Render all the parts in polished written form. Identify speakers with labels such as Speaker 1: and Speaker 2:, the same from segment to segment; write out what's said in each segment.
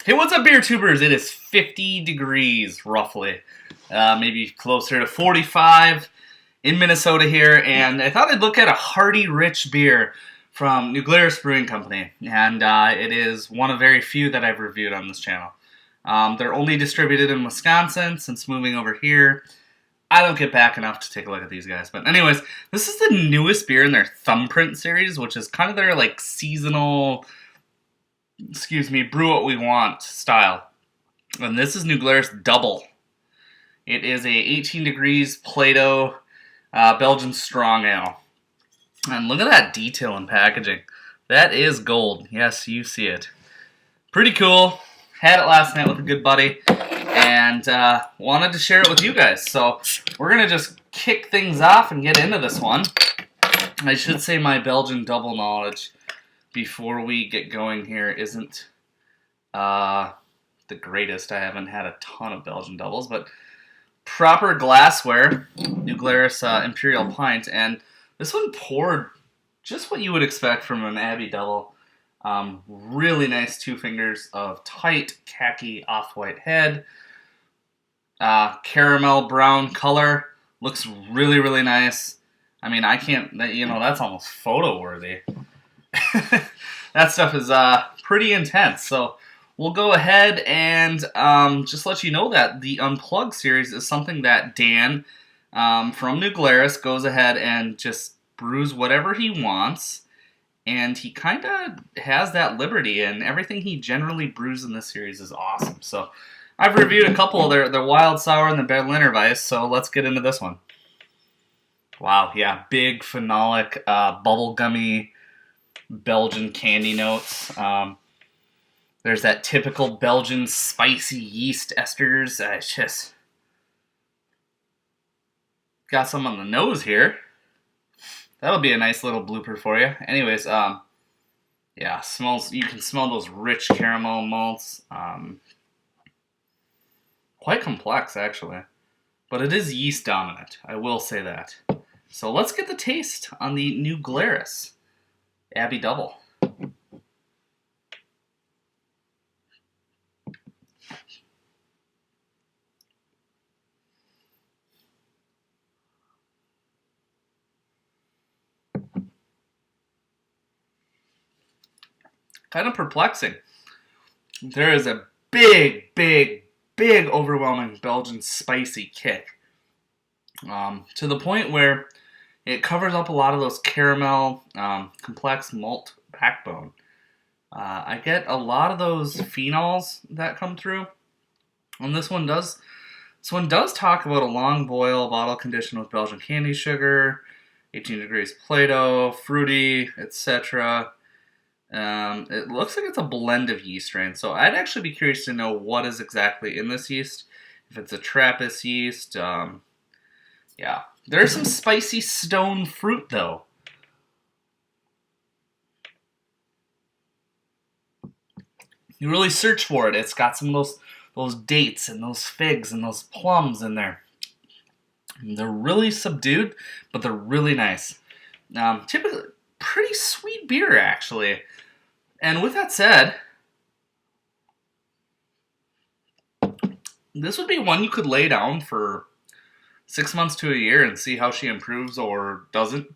Speaker 1: Hey, what's up, beer tubers? It is 50 degrees, roughly. Maybe closer to 45 in Minnesota here, and I thought I'd look at a hearty, rich beer from Glarus Brewing Company, and it is one of very few that I've reviewed on this channel. They're only distributed in Wisconsin. Since moving over here, I don't get back enough to take a look at these guys. But anyways, this is the newest beer in their Thumbrpint series, which is kind of their like seasonal, brew what we want style. And this is Glarus Dubbel. It is a 18 degrees Plato Belgian strong ale. And look at that detail in packaging. That is gold. Yes, you see it. Pretty cool. Had it last night with a good buddy, and wanted to share it with you guys. So we're going to just kick things off and get into this one. I should say my Belgian double knowledge before we get going here isn't the greatest. I haven't had a ton of Belgian doubles, but proper glassware, Glarus Imperial Pint, and this one poured just what you would expect from an Abbey double. Really nice 2 fingers of tight khaki off-white head. Caramel brown color. Looks really, really nice. I mean, I can't, that's almost photo worthy. That stuff is pretty intense. So we'll go ahead and just let you know that the Unplugged series is something that Dan from Glarus goes ahead and just brews whatever he wants. And he kind of has that liberty, and everything he generally brews in this series is awesome. So I've reviewed a couple of their Wild Sour and the Berliner Weiss, so let's get into this one. Wow, yeah, big phenolic, bubblegummy Belgian candy notes. There's that typical Belgian spicy yeast esters. It's just got some on the nose here. That'll be a nice little blooper for you. Anyways, yeah, smells. You can smell those rich caramel malts. Quite complex, actually, but it is yeast dominant. I will say that. So let's get the taste on the Glarus Abbey Double. Kind of perplexing. There is a big, overwhelming Belgian spicy kick. To the point where it covers up a lot of those caramel, complex malt backbone. I get a lot of those phenols that come through. And this one does talk about a long boil, bottle conditioned with Belgian Candi Sugar, 18 degrees Plato, fruity, etc. It looks like it's a blend of yeast strains, so I'd actually be curious to know what is exactly in this yeast. If it's a Trappist yeast, yeah. There's some spicy stone fruit, though. You really search for it. It's got some of those dates and those figs and those plums in there. And they're really subdued, but they're really nice. Typically, pretty sweet beer, actually. And with that said, this would be one you could lay down for 6 months to a year and see how she improves or doesn't.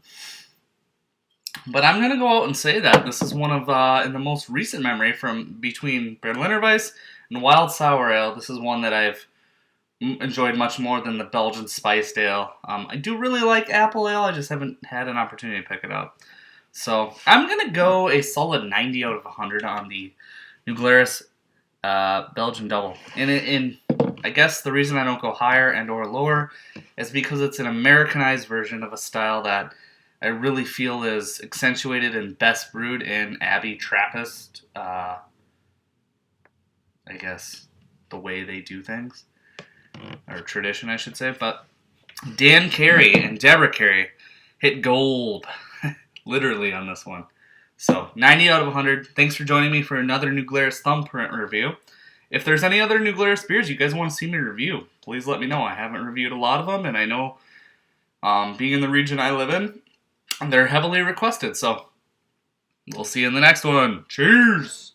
Speaker 1: But I'm going to go out and say that this is one of, in the most recent memory from between Berliner Weiss and Wild Sour Ale, this is one that I've enjoyed much more than the Belgian Spiced Ale. I do really like Apple Ale, I just haven't had an opportunity to pick it up. So I'm going to go a solid 90 out of 100 on the Glarus Belgian Double. And I guess the reason I don't go higher and or lower is because it's an Americanized version of a style that I really feel is accentuated and best brewed in Abbey Trappist, I guess, the way they do things. Or tradition, I should say. But Dan Carey and Deborah Carey hit gold. Literally on this one. So, 90 out of 100. Thanks for joining me for another Glarus Thumbrpint review. If there's any other Glarus beers you guys want to see me review, please let me know. I haven't reviewed a lot of them, and I know, being in the region I live in, they're heavily requested. So, we'll see you in the next one. Cheers!